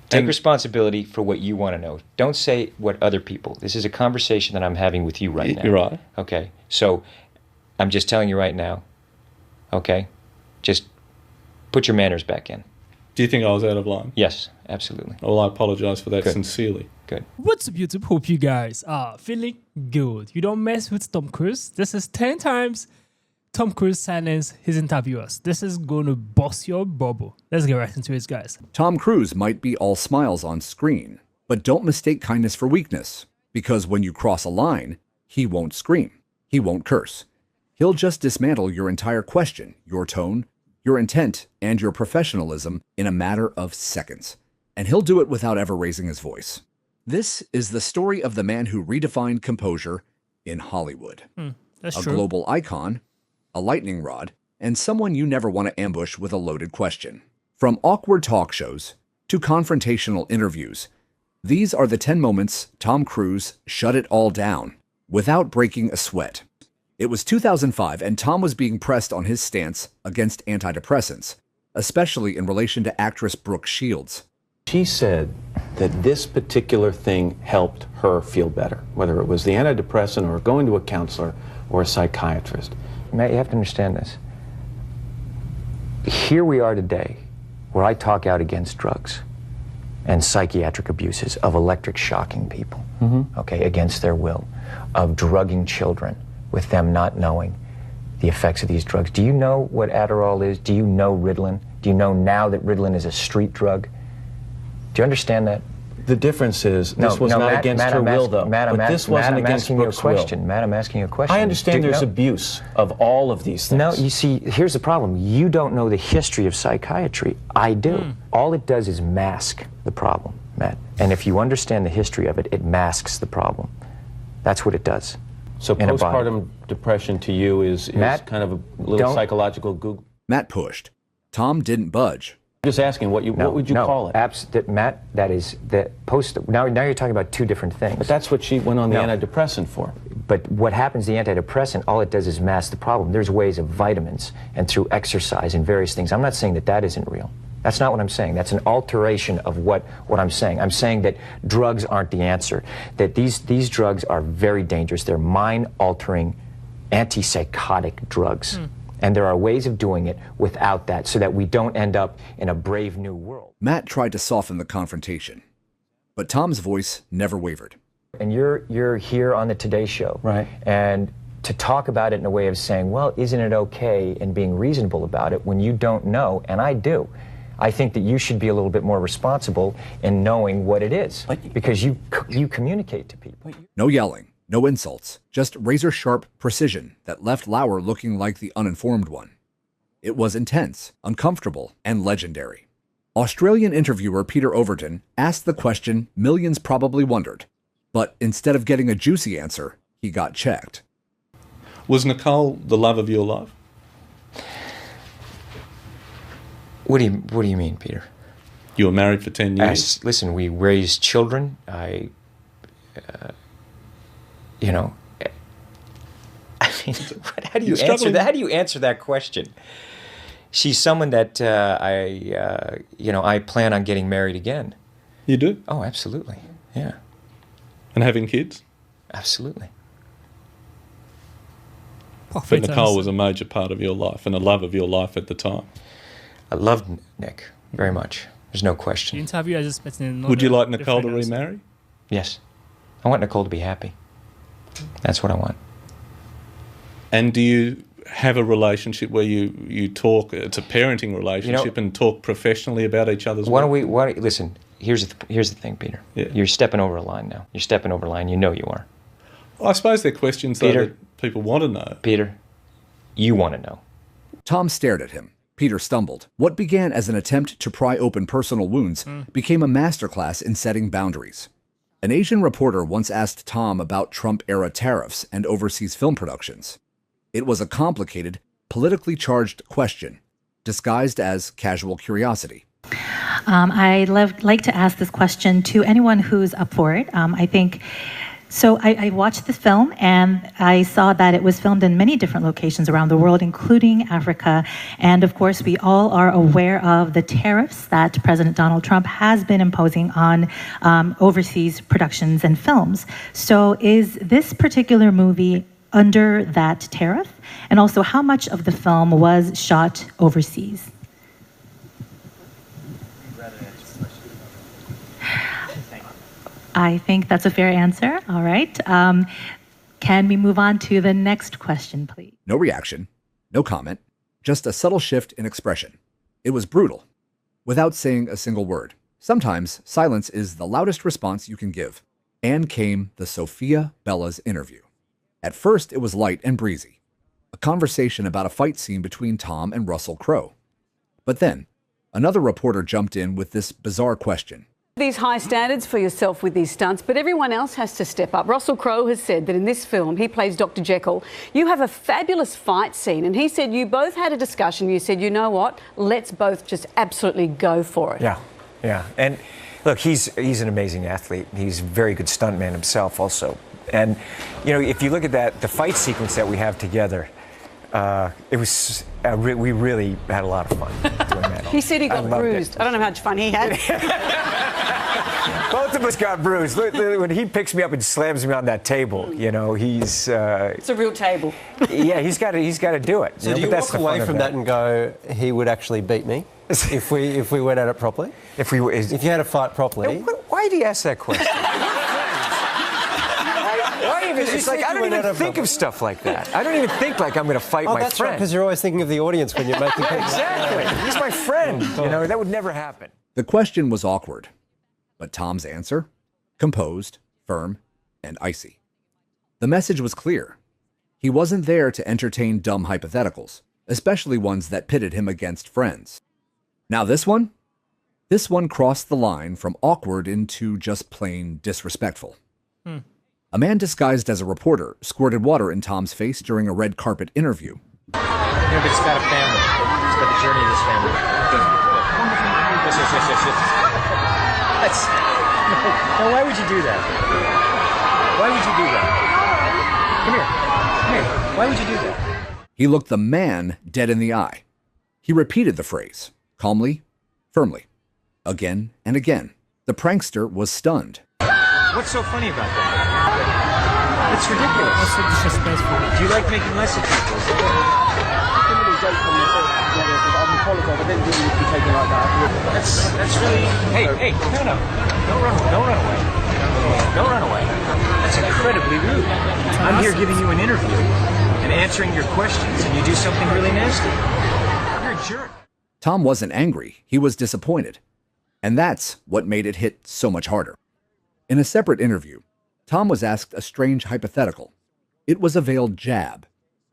Take responsibility for what you want to know. Don't say what other people. This is a conversation that I'm having with you right now. You're right. Okay. So I'm just telling you right now, okay? Just put your manners back in. Do you think I was out of line? Yes, absolutely. Well, I apologize for that Good. sincerely. Good. What's up, YouTube? Hope you guys are feeling good. You don't mess with Tom Cruise. This is 10 times Tom Cruise silenced his interviewers. This is going to bust your bubble. Let's get right into it, guys. Tom Cruise might be all smiles on screen, but don't mistake kindness for weakness, because when you cross a line, he won't scream. He won't curse. He'll just dismantle your entire question, your tone, your intent, and your professionalism in a matter of seconds. And he'll do it without ever raising his voice. This is the story of the man who redefined composure in Hollywood. That's a true. global icon, a lightning rod, and someone you never want to ambush with a loaded question. From awkward talk shows to confrontational interviews, these are the 10 moments Tom Cruise shut it all down without breaking a sweat. It was 2005, and Tom was being pressed on his stance against antidepressants, especially in relation to actress Brooke Shields. She said that this particular thing helped her feel better, whether it was the antidepressant or going to a counselor or a psychiatrist. Matt, you have to understand this. Here we are today, where I talk out against drugs and psychiatric abuses of electric shocking people, okay, against their will, of drugging children with them not knowing the effects of these drugs. Do you know what Adderall is? Do you know Ritalin? Do you know now that Ritalin is a street drug? Do you understand that? The difference is this was not Matt, against Matt, her will, ask, though. Matt, but this wasn't against Brooke's will. Matt, I'm asking you a question. I understand there's no, abuse of all of these things. No, you see, here's the problem. You don't know the history of psychiatry. I do. All it does is mask the problem, Matt. And if you understand the history of it, it masks the problem. That's what it does. So postpartum depression to you is Matt, kind of a little psychological Google. Matt pushed. Tom didn't budge. Just asking, what would you call it? Matt, that is the post. Now you're talking about two different things. But that's what she went on the antidepressant for. But what happens, the antidepressant, all it does is mask the problem. There's ways of vitamins and through exercise and various things. I'm not saying that that isn't real. That's not what I'm saying. That's an alteration of what I'm saying. I'm saying that drugs aren't the answer, that these drugs are very dangerous. They're mind-altering, antipsychotic drugs. And there are ways of doing it without that so that we don't end up in a brave new world. Matt tried to soften the confrontation, but Tom's voice never wavered. And you're here on the Today Show. Right. And to talk about it in a way of saying, well, isn't it okay, and being reasonable about it when you don't know, and I do. I think that you should be a little bit more responsible in knowing what it is, because you communicate to people. No yelling, no insults, just razor-sharp precision that left Lauer looking like the uninformed one. It was intense, uncomfortable, and legendary. Australian interviewer Peter Overton asked the question millions probably wondered, but instead of getting a juicy answer, he got checked. Was Nicole the love of your life? What do you mean, Peter? You were married for 10 years. Listen, we raised children. You know, I mean, how do you answer that? How do you answer that question? She's someone that I plan on getting married again. You do? Oh, absolutely. Yeah. And having kids? Absolutely. But Nicole was a major part of your life and a love of your life at the time. I loved Nick very much. There's no question. Interview, I just met in Would you like Nicole to remarry? Yes. I want Nicole to be happy. That's what I want. And do you have a relationship where you talk, it's a parenting relationship, and talk professionally about each other's work? Listen, here's the thing, Peter. Yeah. You're stepping over a line now. You're stepping over a line. You know you are. I suppose they're questions though, that people want to know. Peter, you want to know. Tom stared at him. Peter stumbled. What began as an attempt to pry open personal wounds became a masterclass in setting boundaries. An Asian reporter once asked Tom about Trump-era tariffs and overseas film productions. It was a complicated, politically charged question, disguised as casual curiosity. I'd like to ask this question to anyone who's up for it. I think So I watched the film, and I saw that it was filmed in many different locations around the world, including Africa. And of course, we all are aware of the tariffs that President Donald Trump has been imposing on overseas productions and films. So is this particular movie under that tariff? And also, how much of the film was shot overseas? I think that's a fair answer. All right. Can we move on to the next question, please? No reaction, no comment, just a subtle shift in expression. It was brutal, without saying a single word. Sometimes silence is the loudest response you can give. And came the Sophia Bella's interview. At first, it was light and breezy, a conversation about a fight scene between Tom and Russell Crowe. But then, another reporter jumped in with this bizarre question. These high standards for yourself with these stunts, but everyone else has to step up. Russell Crowe has said that in this film, he plays Dr. Jekyll. You have a fabulous fight scene, and he said you both had a discussion. You said, you know what, let's both just absolutely go for it. Yeah. And look, he's an amazing athlete. He's a very good stuntman himself also. And, you know, if you look at that, the fight sequence that we have together, it was, we really had a lot of fun doing that. He said he got bruised. I don't know how much fun he had. Both of us got bruised. When he picks me up and slams me on that table, you know, he's... it's a real table. Yeah, he's got to do it. So do you walk away from that and go, he would actually beat me if we went at it properly? If you had a fight properly? Why do you ask that question? It's like I don't even think of stuff like that. I don't even think like I'm going to fight my friend. That's right, because you're always thinking of the audience when you're making people. Exactly. He's my friend. You know, that would never happen. The question was awkward, but Tom's answer? Composed, firm, and icy. The message was clear. He wasn't there to entertain dumb hypotheticals, especially ones that pitted him against friends. Now this one? This one crossed the line from awkward into just plain disrespectful. A man disguised as a reporter squirted water in Tom's face during a red carpet interview. Yeah, but it's about a family. It's about the journey of this family. Yes. Now, why would you do that? Why would you do that? Come here. Why would you do that? He looked the man dead in the eye. He repeated the phrase, calmly, firmly, again and again. The prankster was stunned. What's so funny about that? It's ridiculous. That's so disrespectful. Do you like making less of people? That's really... Hey, no. Don't run away. Don't run away. That's incredibly rude. I'm here giving you an interview and answering your questions, and you do something really nasty. You're a jerk. Tom wasn't angry. He was disappointed. And that's what made it hit so much harder. In a separate interview, Tom was asked a strange hypothetical. It was a veiled jab,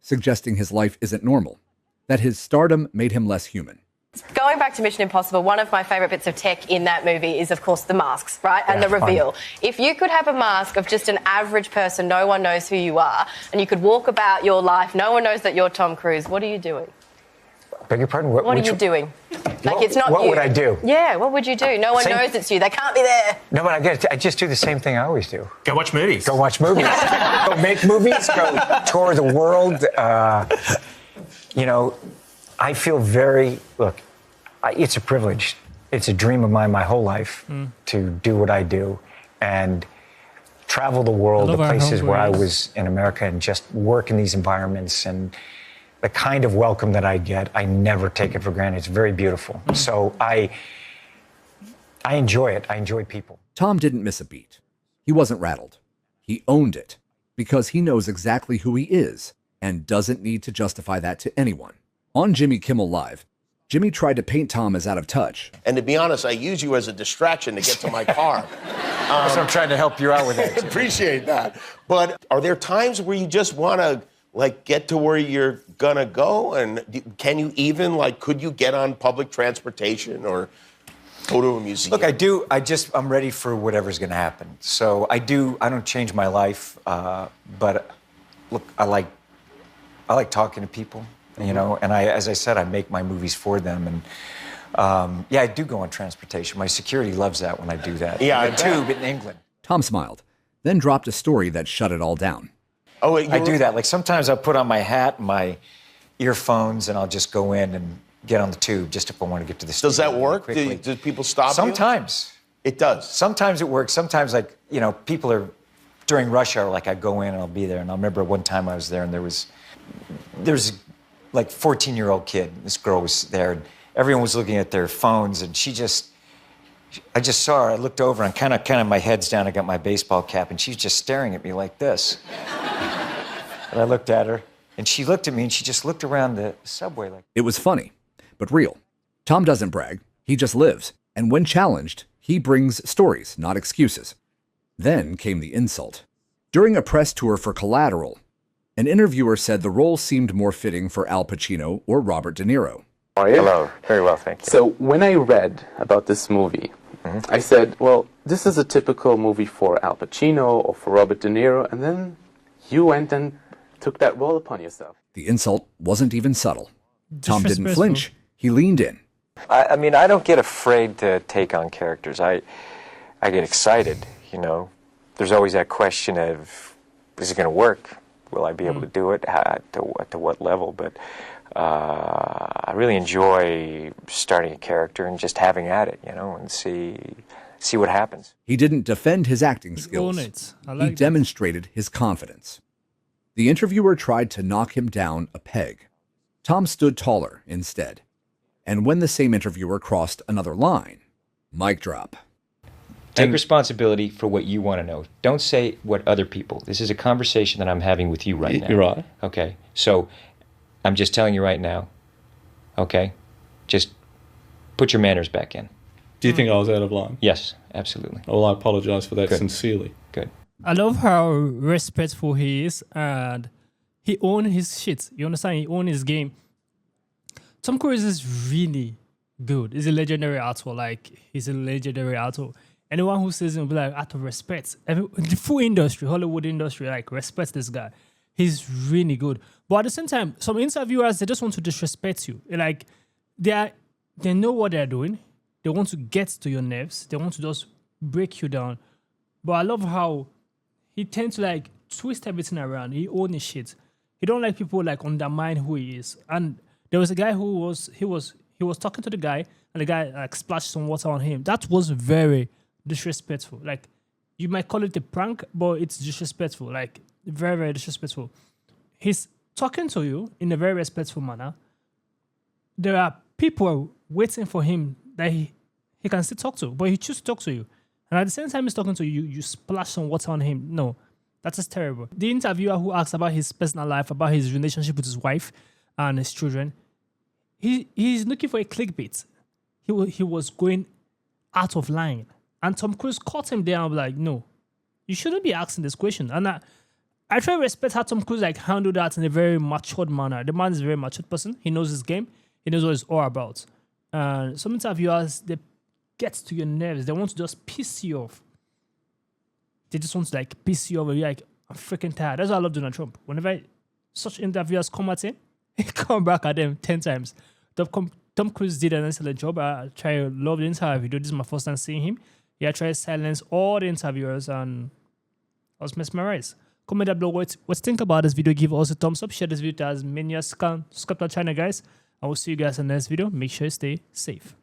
suggesting his life isn't normal, that his stardom made him less human. Going back to Mission Impossible, one of my favourite bits of tech in that movie is, of course, the masks, right? And the reveal. If you could have a mask of just an average person, no one knows who you are, and you could walk about your life, no one knows that you're Tom Cruise, what are you doing? Beg your pardon? What are you doing? Like, it's not what you. would I do? Yeah, what would you do? No one knows it's you. They can't be there. No, but I just do the same thing I always do. Go watch movies. Go watch movies. Go make movies. Go tour the world. You know, I feel look, it's a privilege. It's a dream of mine my whole life to do what I do and travel the world, the places where I was in America, and just work in these environments. And the kind of welcome that I get, I never take it for granted. It's very beautiful. So I enjoy it. I enjoy people. Tom didn't miss a beat. He wasn't rattled. He owned it because he knows exactly who he is and doesn't need to justify that to anyone. On Jimmy Kimmel Live, Jimmy tried to paint Tom as out of touch. And to be honest, I use you as a distraction to get to my car. So I'm trying to help you out with it. Appreciate that. But are there times where you just want to, like, get to where you're gonna go? And can you even, like, could you get on public transportation or go to a museum? Look, I'm ready for whatever's gonna happen. So I don't change my life, but look, I like talking to people, you know, and as I said, I make my movies for them. And I do go on transportation. My security loves that when I do that. Yeah, I tube in England. Tom smiled. then dropped a story that shut it all down. Oh, wait, I do that. Like sometimes I'll put on my hat and my earphones and I'll just go in and get on the tube just if I want to get to the studio. Does that work? Quickly. Do people stop Sometimes. You? It does. Sometimes it works. Sometimes, like, you know, people are, during rush hour, like I go in and I'll be there. And I remember one time I was there and there was like 14-year-old kid. This girl was there and everyone was looking at their phones and I just saw her. I looked over and kind of my head's down. I got my baseball cap, and she's just staring at me like this. And I looked at her, and she looked at me, and she just looked around the subway like. It was funny, but real. Tom doesn't brag. He just lives. And when challenged, he brings stories, not excuses. Then came the insult. During a press tour for Collateral, an interviewer said the role seemed more fitting for Al Pacino or Robert De Niro. How are you? Hello. Very well, thank you. So when I read about this movie, I said, well, this is a typical movie for Al Pacino or for Robert De Niro, and then you went and took that role upon yourself. The insult wasn't even subtle. Tom didn't flinch. He leaned in. I mean, I don't get afraid to take on characters. I get excited, you know. There's always that question of, is it going to work? Will I be able to do it? To what level? But I really enjoy starting a character and just having at it, you know, and see what happens. He didn't defend his acting skills. He demonstrated his confidence. The interviewer tried to knock him down a peg. Tom stood taller instead. And when the same interviewer crossed another line, mic drop. Take responsibility for what you want to know. Don't say what other people. This is a conversation that I'm having with you right now. You're right. Okay. So I'm just telling you right now. Okay? Just put your manners back in. Do you think I was out of line? Yes, absolutely. Well, I apologize for that sincerely. Good. I love how respectful he is and he owns his shit. You understand? He owns his game. Tom Cruise is really good. He's a legendary actor. Like, he's a legendary actor. Anyone who says him will be like, out of respect. The full industry, Hollywood industry, like, respects this guy. He's really good. But at the same time, some interviewers, they just want to disrespect you. Like, they know what they're doing. They want to get to your nerves. They want to just break you down. But I love how he tends to, like, twist everything around. He owns his shit. He don't like people, like, undermine who he is. And there was a guy who was talking to the guy, and the guy, like, splashed some water on him. That was very disrespectful. Like, you might call it a prank, but it's disrespectful. Like, very, very disrespectful. He's talking to you in a very respectful manner. There are people waiting for him that he can still talk to, but he chooses to talk to you. And at the same time he's talking to you, you splash some water on him. No, that is terrible. The interviewer who asked about his personal life, about his relationship with his wife and his children, he's looking for a clickbait. He was going out of line. And Tom Cruise caught him there and was like, no, you shouldn't be asking this question. And I try to respect how Tom Cruise, like, handled that in a very matured manner. The man is a very matured person. He knows his game. He knows what it's all about. And some interviewers, they get to your nerves. They want to just piss you off. They just want to, like, piss you off. You're like, I'm freaking tired. That's why I love Donald Trump. Whenever such interviewers come at him, he come back at them 10 times. Tom Cruise did an excellent job. I love the interview. This is my first time seeing him. Yeah, I tried to silence all the interviewers and I was mesmerized. Comment down below what you think about this video. Give us a thumbs up. Share this video to as many as can. Subscribe to our channel, guys. I will see you guys in the next video. Make sure you stay safe.